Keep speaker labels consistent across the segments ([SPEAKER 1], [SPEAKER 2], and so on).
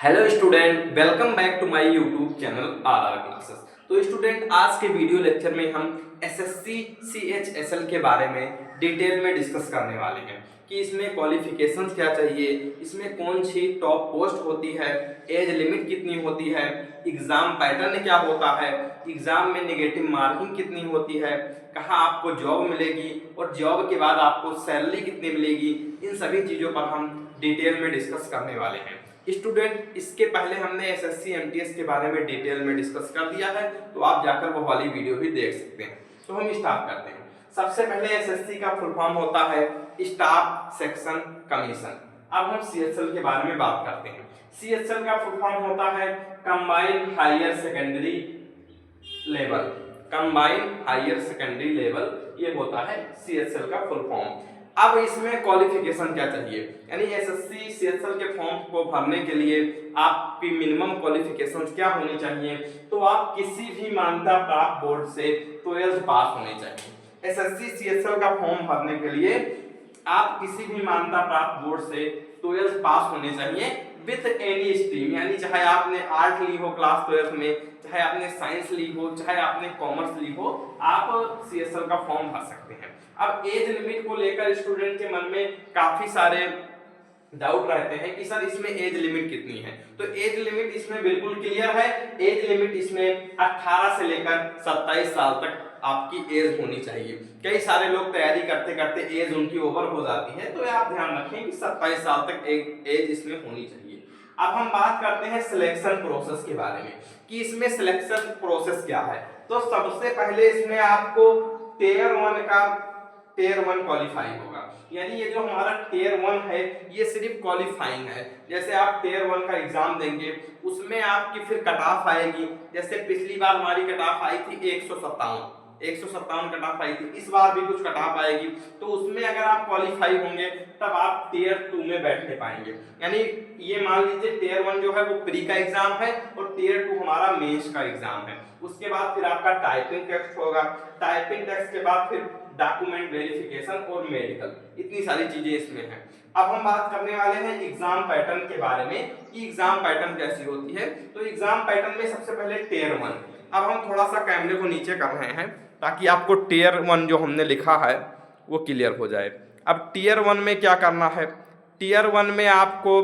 [SPEAKER 1] Hello student, welcome back to my YouTube channel R classes. तो student, आज के video lecture में हम एसएससी सीएचएसएल के बारे में डिटेल में डिस्कस करने वाले हैं कि इसमें क्वालिफिकेशंस क्या चाहिए, इसमें कौन सी टॉप पोस्ट होती है, एज लिमिट कितनी होती है, एग्जाम पैटर्न क्या होता है, एग्जाम में नेगेटिव मार्किंग कितनी होती है, कहाँ आपको जॉब मिलेगी और जॉब के बाद आपको सैलरी कितनी मिलेगी। इन सभी चीज़ों पर हम डिटेल में डिस्कस करने वाले हैं। स्टूडेंट, इसके पहले हमने एसएससी एमटीएस के बारे में डिटेल में डिस्कस कर दिया है, तो आप जाकर वो वाली वीडियो भी देख सकते हैं। तो हम स्टार्ट करते हैं। सबसे पहले एसएससी का फुल फॉर्म होता है स्टाफ सिलेक्शन कमीशन। अब हम सीएचएल के बारे में बात करते हैं। सीएचएल का फुल फॉर्म होता है combined higher secondary level. Combined higher secondary level, ये होता है सीएचएल का फुल फॉर्म। अब इसमें क्वालिफिकेशन क्या चाहिए, यानी एसएससी सीएचएल के फॉर्म को भरने के लिए आपकी मिनिमम क्वालिफिकेशन क्या होनी चाहिए। तो आप किसी भी मान्यता प्राप्त बोर्ड से 12th पास होने चाहिए। एसएससी सीएचएल का फॉर्म भरने के लिए आप किसी भी मान्यता प्राप्त बोर्ड से 12th पास होने चाहिए विथ एनी स्ट्रीम, यानी चाहे आपने आर्ट ली हो क्लास 12th में, चाहे आपने साइंस ली हो, चाहे आपने कॉमर्स ली हो, आप सीएचएल का फॉर्म भर सकते हैं। अब एज लिमिट को लेकर स्टूडेंट के मन में काफी सारे डाउट रहते हैं कि सर इसमें एज लिमिट कितनी है। तो एज लिमिट इसमें बिल्कुल क्लियर है। एज लिमिट इसमें 18 से लेकर 27 साल तक आपकी एज होनी चाहिए। कई सारे लोग तैयारी करते करते एज उनकी ओवर हो जाती है, तो आप ध्यान रखें कि 27 साल तक एज इसमें होनी चाहिए। अब हम बात करते हैं सिलेक्शन प्रोसेस के बारे में कि इसमें सिलेक्शन प्रोसेस क्या है। तो सबसे पहले इसमें आपको टेयर वन क्वालिफाई होगा, यानी ये जो हमारा टेयर 1 है ये सिर्फ क्वालिफाइंग है। जैसे आप टेयर 1 का एग्जाम देंगे, उसमें आपकी फिर कट ऑफ आएगी। जैसे पिछली बार हमारी कट ऑफ आई थी 157 कट ऑफ आई थी, इस बार भी कुछ कट ऑफ आएगी। तो उसमें अगर आप क्वालिफाई होंगे तब आप टेयर 2 में बैठने पाएंगे। यानी ये मान लीजिए टेयर 1 जो है वो प्री का एग्जाम है और टेयर 2 हमारा मेंस का एग्जाम है। उसके बाद फिर आपका टाइपिंग टेस्ट होगा, टाइपिंग टेस्ट के बाद फिर डॉक्यूमेंट वेरिफिकेशन और मेडिकल, इतनी सारी चीजें इसमें हैं। अब हम बात करने वाले हैं एग्जाम पैटर्न के बारे में कि एग्जाम पैटर्न कैसी होती है। तो एग्जाम पैटर्न में सबसे पहले टेयर 1। अब हम थोड़ा सा कैमरे को नीचे कर रहे हैं ताकि आपको टेयर 1 जो हमने लिखा है वो क्लियर हो जाए। अब टीयर 1 में क्या करना है, टीयर 1 में आपको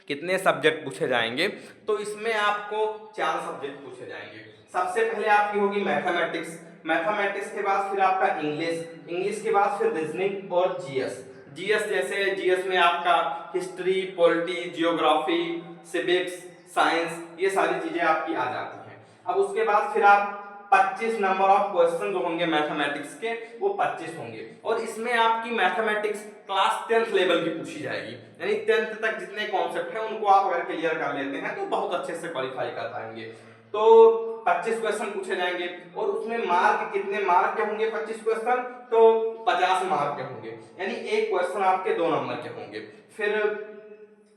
[SPEAKER 1] कितने सब्जेक्ट पूछे जाएंगे। तो इसमें आपको 4 सब्जेक्ट पूछे जाएंगे। सबसे पहले आपकी होगी मैथमेटिक्स, मैथमेटिक्स के बाद फिर आपका इंग्लिश, इंग्लिश के बाद फिर रीजनिंग और जीएस। जीएस जैसे जीएस में आपका history, polity, geography, civics, science, ये सारी चीजें आपकी आ जाती हैं। अब उसके बाद फिर आप 25 नंबर ऑफ क्वेश्चन जो होंगे मैथमेटिक्स के वो 25 होंगे। और इसमें आपकी मैथमेटिक्स क्लास 10th लेवल की पूछी जाएगी, यानी 10th तक जितने कॉन्सेप्ट हैं उनको आप अगर क्लियर कर लेते हैं तो बहुत अच्छे से क्वालिफाई कर पाएंगे। तो 25 क्वेश्चन पूछे जाएंगे और उसमें मार्क कितने मार्क के होंगे 25 क्वेश्चन, तो 50 मार्क के होंगे, यानी एक क्वेश्चन आपके 2 नंबर के होंगे। फिर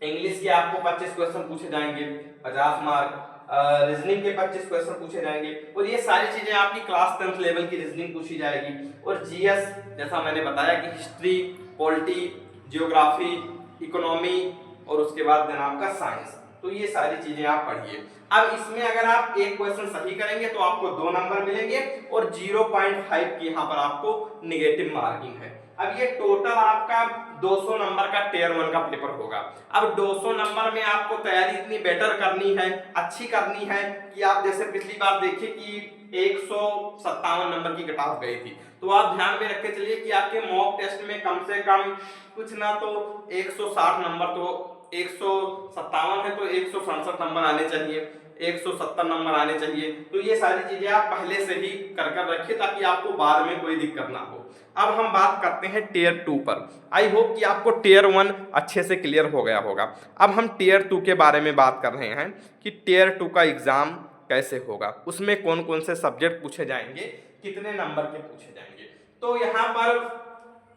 [SPEAKER 1] इंग्लिश के आपको 25 क्वेश्चन पूछे जाएंगे, 50 मार्क। रीजनिंग के 25 क्वेश्चन पूछे जाएंगे और ये सारी चीजें आपकी क्लास 10th लेवल की रीजनिंग पूछी जाएगी। और जीएस जैसा मैंने बताया कि हिस्ट्री, पॉलिटी, जियोग्राफी, इकोनॉमी और उसके बाद देना आपका साइंस, तो ये सारी चीजें आप पढ़िए। अब इसमें अगर आप एक क्वेश्चन सही करेंगे तो आपको 2 नंबर मिलेंगे और 0.5 की यहाँ पर आपको निगेटिव मार्किंग है। अब ये टोटल आपका 200 नंबर का टेयर 1 का पेपर होगा। अब 200 नंबर में आपको तैयारी इतनी बेटर करनी है, अच्छी करनी है कि आप जैसे पिछली बार देखिए कि 157 नंबर की कट ऑफ गई थी, तो आप ध्यान में रख के चलिए कि आपके मॉक टेस्ट में कम से कम कुछ ना तो 160 नंबर, तो 157 है तो 167 नंबर आने चाहिए, 170 नंबर आने चाहिए। तो ये सारी चीजें आप पहले से ही कर रखिए ताकि आपको बाद में कोई दिक्कत ना हो। अब हम बात करते हैं टेयर 2 पर। आई होप कि आपको टेयर 1 अच्छे से क्लियर हो गया होगा। अब हम टेयर 2 के बारे में बात कर रहे हैं कि टेयर 2 का एग्जाम कैसे होगा, उसमें कौन कौन से सब्जेक्ट पूछे जाएंगे, कितने नंबर के पूछे जाएंगे। तो यहाँ पर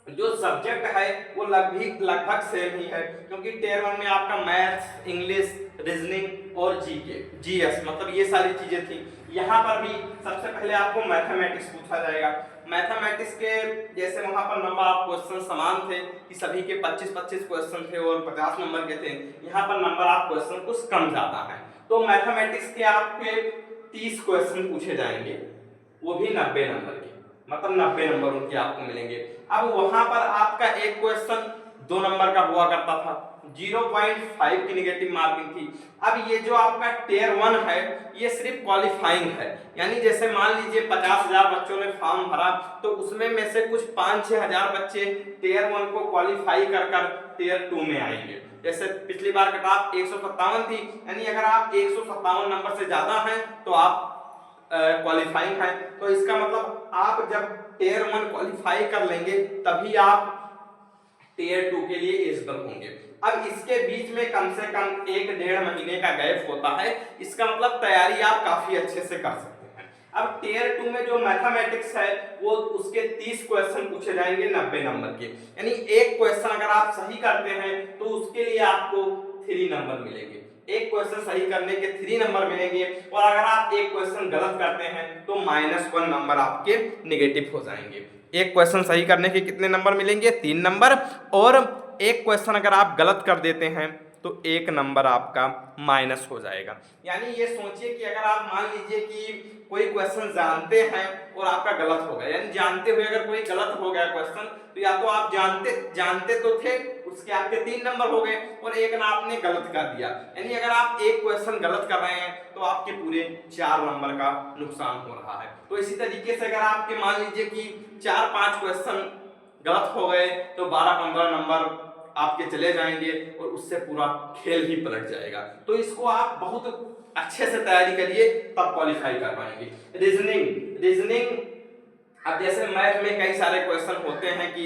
[SPEAKER 1] जो सब्जेक्ट है वो लगभग सेम ही है, क्योंकि टेयर 1 में आपका मैथ्स, इंग्लिश, रीजनिंग और जीके, जीएस, मतलब ये सारी चीजें थी। यहाँ पर भी सबसे पहले आपको मैथमेटिक्स पूछा जाएगा। मैथमेटिक्स के जैसे वहां पर नंबर ऑफ क्वेश्चन समान थे कि सभी के 25-25 क्वेश्चन थे और 50 नंबर के थे, यहाँ पर नंबर ऑफ क्वेश्चन कुछ कम ज्यादा है। तो मैथमेटिक्स के आपके 30 क्वेश्चन पूछे जाएंगे, वो भी 90 नंबर के, मतलब 90 नंबर उनके आपको मिलेंगे। अब वहां पर आपका एक क्वेश्चन 2 नंबर का हुआ करता था, 0.5 की नेगेटिव मार्किंग थी। अब ये जो आपका टियर 1 है ये सिर्फ क्वालिफाइंग है, यानी जैसे मान लीजिए 50,000 बच्चों ने फॉर्म भरा तो उसमें में से कुछ 5-6 हजार बच्चे टियर 1 को क्वालिफाई कर टियर 2 में आएंगे। जैसे पिछली बार कट-ऑफ 157 थी, यानी अगर आप 157 नंबर से ज्यादा हैं तो आप क्वालिफाइंग है। तो इसका मतलब आप जब टियर 1 क्वालिफाई कर लेंगे तभी आप टियर 2 के लिए एलिजिबल होंगे। अब इसके बीच में कम से कम 1-1.5 महीने का गैप होता है, इसका मतलब तैयारी आप काफी अच्छे से कर सकते हैं। अब टियर 2 में जो मैथमेटिक्स है वो उसके 30 क्वेश्चन पूछे जाएंगे 90 नंबर के, यानी एक क्वेश्चन अगर आप सही करते हैं तो उसके लिए आपको 3 नंबर मिलेंगे, एक क्वेश्चन सही करने के 3 नंबर मिलेंगे, और अगर आप एक क्वेश्चन गलत करते हैं तो -1 नंबर आपके नेगेटिव हो जाएंगे। एक क्वेश्चन सही करने के कितने नंबर मिलेंगे? 3 नंबर, और एक क्वेश्चन अगर आप गलत कर देते हैं तो 1 नंबर आपका माइनस हो जाएगा। यानी ये सोचिए कि अगर आप मान लीजिए कि कोई क्वेश्चन जानते हैं और आपका गलत हो गया, यानी जानते हुए अगर कोई गलत हो गया क्वेश्चन, तो या तो आप जानते तो थे, उसके आपके 3 नंबर हो गए, और एक ना आपने गलत कर दिया, यानी अगर आप एक क्वेश्चन गलत कर रहे हैं तो आपके पूरे 4 नंबर का नुकसान हो रहा है। तो इसी तरीके से अगर आपके मान लीजिए कि 4-5 क्वेश्चन गलत हो गए तो 12-15 नंबर आपके चले जाएंगे और उससे पूरा खेल ही पलट जाएगा। तो इसको आप बहुत अच्छे से तैयारी करिए तब क्वालिफाई कर पाएंगे। रीजनिंग अब जैसे मैथ में कई सारे क्वेश्चन होते हैं कि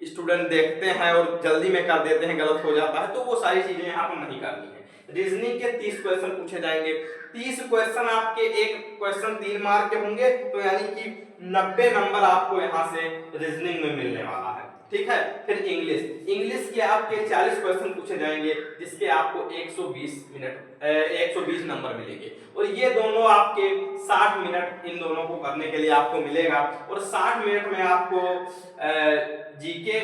[SPEAKER 1] स्टूडेंट देखते हैं और जल्दी में कर देते हैं, गलत हो जाता है, तो वो सारी चीजें यहाँ पर नहीं करनी है। रीजनिंग के 30 क्वेश्चन पूछे जाएंगे, 30 क्वेश्चन आपके, एक क्वेश्चन 3 मार्क के होंगे, तो यानी कि 90 नंबर आपको यहाँ से रीजनिंग में मिलने वाला है। ठीक है। फिर इंग्लिश के आपके 40 क्वेश्चन पूछे जाएंगे, जिसके आपको 120 नंबर मिलेंगे, और ये दोनों आपके 60 मिनट इन दोनों को करने के लिए आपको मिलेगा, और 60 मिनट में आपको जीके,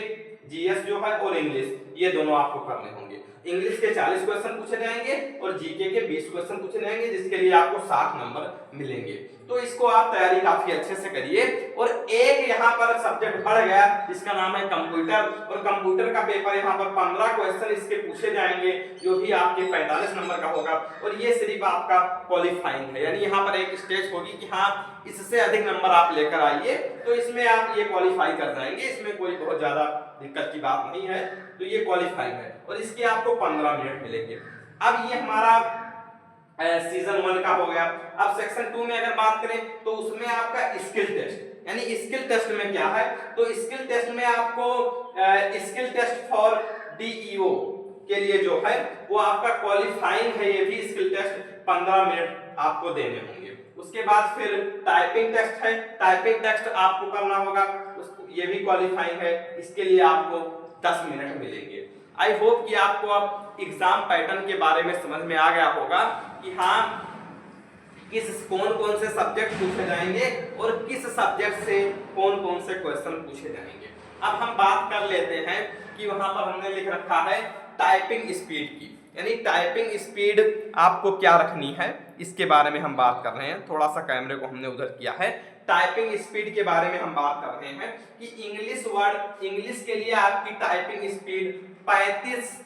[SPEAKER 1] जीएस जो है और इंग्लिश, ये दोनों आपको करने होंगे। इंग्लिश के 40 क्वेश्चन पूछे जाएंगे और जीके के 20 क्वेश्चन पूछे जाएंगे, जिसके लिए आपको 60 नंबर मिलेंगे। तो इसको आप तैयारी काफी अच्छे से करिए। और एक यहाँ पर सब्जेक्ट बढ़ गया जिसका नाम है कंप्यूटर, और कंप्यूटर का पेपर यहाँ पर 15 क्वेश्चन इसके पूछे जाएंगे, जो भी आपके 45 नंबर का होगा, और ये सिर्फ आपका क्वालिफाइंग है, यानी यहाँ पर एक स्टेज होगी कि हाँ इससे अधिक नंबर आप लेकर आइए तो इसमें आप ये क्वालिफाई कर जाएंगे, इसमें कोई बहुत ज्यादा दिक्कत की बात नहीं है। तो ये क्वालिफाई है, और इसके आपको 15 मिनट मिलेंगे। अब ये हमारा सीजन 1 का हो गया। अब सेक्शन 2 में अगर बात करें तो उसमें आपका स्किल टेस्ट, यानी स्किल टेस्ट में क्या है, तो स्किल टेस्ट में आपको स्किल टेस्ट फॉर डीईओ के लिए जो है वो आपका क्वालिफाइंग है, ये भी स्किल टेस्ट 15 मिनट आपको देने होंगे। उसके बाद फिर टाइपिंग टेस्ट है, टाइपिंग टेस्ट आपको करना होगा, ये भी क्वालिफाइंग है, इसके लिए आपको 10 मिनट मिलेंगे। आई होप कि आपको अब एग्जाम पैटर्न के बारे में समझ में आ गया होगा कि हाँ कौन से सब्जेक्ट पूछे जाएंगे और किस सब्जेक्ट से कौन से क्वेश्चन पूछे जाएंगे। अब हम बात कर लेते हैं कि वहां पर हमने लिख रखा है टाइपिंग स्पीड की, यानी टाइपिंग स्पीड आपको क्या रखनी है, इसके बारे में हम बात कर रहे हैं। थोड़ा सा कैमरे को हमने उधर किया है। टाइपिंग स्पीड के बारे में हम बात कर रहे हैं कि इंग्लिश के लिए आपकी टाइपिंग स्पीड 35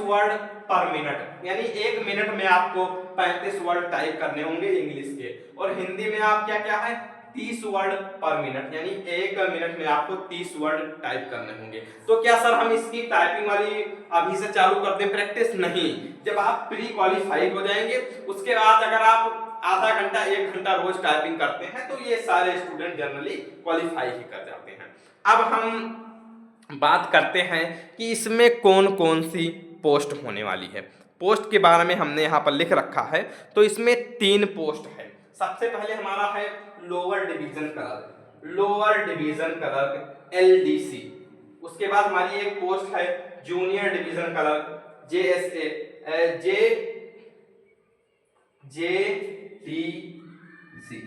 [SPEAKER 1] वर्ड पर मिनट, यानी 1 मिनट में आपको 35 वर्ड टाइप करने होंगे इंग्लिश के। और हिंदी में आप क्या है 30 वर्ड पर मिनट, यानी 1 मिनट में आपको 30 वर्ड टाइप करने होंगे। तो क्या सर हम इसकी टाइपिंग वाली अभी से चालू कर दें प्रैक्टिस? नहीं, जब आप प्री क्वालिफाई हो जाएंगे उसके बाद अगर आप आधा घंटा 1 घंटा रोज टाइपिंग करते हैं तो ये सारे स्टूडेंट जनरली क्वालिफाई ही कर जाते हैं। अब हम बात करते हैं कि इसमें कौन सी पोस्ट होने वाली है। पोस्ट के बारे में हमने यहाँ पर लिख रखा है, तो इसमें 3 पोस्ट है। सबसे पहले हमारा है लोअर डिवीजन क्लर्क LDC। उसके बाद हमारी एक पोस्ट है जूनियर डिवीजन क्लर्क JDC,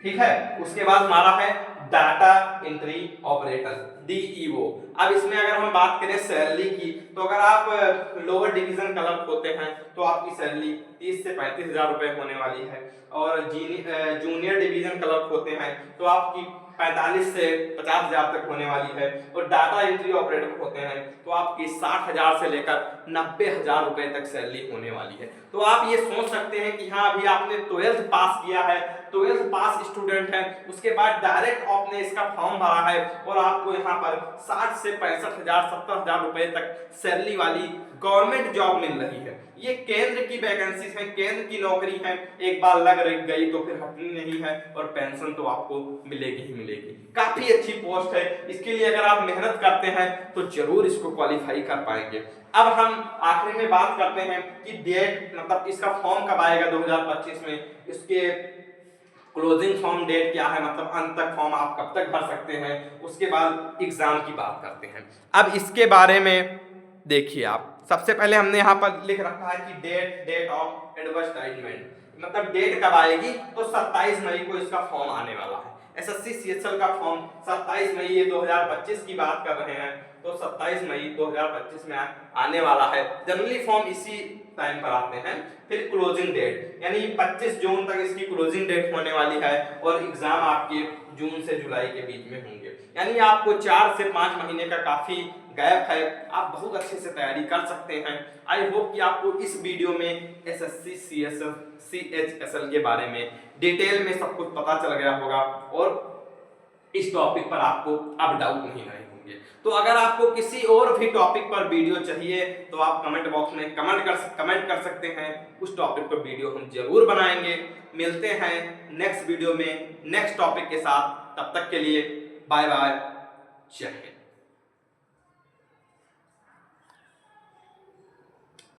[SPEAKER 1] ठीक है। उसके बाद हमारा है डाटा एंट्री ऑपरेटर DEO। अब इसमें अगर हम बात करें सैलरी की, तो अगर आप लोअर डिवीजन क्लर्क होते हैं तो आपकी सैलरी 30 से 35 हजार रुपए होने वाली है, और जूनियर डिवीजन क्लर्क होते हैं तो आपकी 45 से 50 हजार तक होने वाली है, और डाटा एंट्री ऑपरेटर होते हैं तो आपकी 60 हजार से लेकर 90 हजार रुपए तक सैलरी होने वाली है। तो आप ये सोच सकते हैं कि हाँ, अभी आपने 12th पास किया है, 12th पास स्टूडेंट है, उसके बाद डायरेक्ट आपने इसका फॉर्म भरा है और आपको यहाँ पर 60 से 65 हजार 70 हजार रुपए तक सैलरी वाली गवर्नमेंट जॉब मिल रही है। ये केंद्र की वैकेंसी है, केंद्र की नौकरी है, एक बार लग गई तो फिर हटनी नहीं है, और पेंशन तो आपको मिलेगी ही मिलेगी। काफी अच्छी पोस्ट है, इसके लिए अगर आप मेहनत करते हैं तो जरूर इसको क्वालिफाई कर पाएंगे। अब हम आखिरी में बात करते हैं कि डेट, मतलब इसका फॉर्म कब आएगा 2025 में, इसके क्लोजिंग फॉर्म डेट क्या है, मतलब अंत तक फॉर्म आप कब तक भर सकते हैं, उसके बाद एग्जाम की बात करते हैं। अब इसके बारे में देखिए, आप सबसे पहले हमने यहाँ पर लिख रखा है कि डेट ऑफ एडवर्टाइजमेंट, मतलब डेट कब आएगी, तो 27 मई को इसका फॉर्म आने वाला है। SSC CHL का फॉर्म 27 मई ये 2025 की बात कर रहे हैं, तो 27 मई 2025 में आने वाला है। जनरली फॉर्म इसी टाइम पर आते हैं। फिर क्लोजिंग डेट यानी 25 जून तक इसकी क्लोजिंग डेट होने वाली है, और एग्जाम आपके जून से जुलाई के बीच में होंगे, यानी आपको 4 से 5 महीने का काफी गैप है, आप बहुत अच्छे से तैयारी कर सकते हैं। आई होप कि आपको इस वीडियो में SSC CHL के बारे में डिटेल में सब कुछ पता चल गया होगा, और इस टॉपिक पर आपको अब डाउट नहीं रहे होंगे। तो अगर आपको किसी और भी टॉपिक पर वीडियो चाहिए तो आप कमेंट बॉक्स में कमेंट कर सकते हैं, उस टॉपिक पर वीडियो हम जरूर बनाएंगे। मिलते हैं नेक्स्ट वीडियो में नेक्स्ट टॉपिक के साथ, तब तक के लिए बाय बाय, जय हिंद।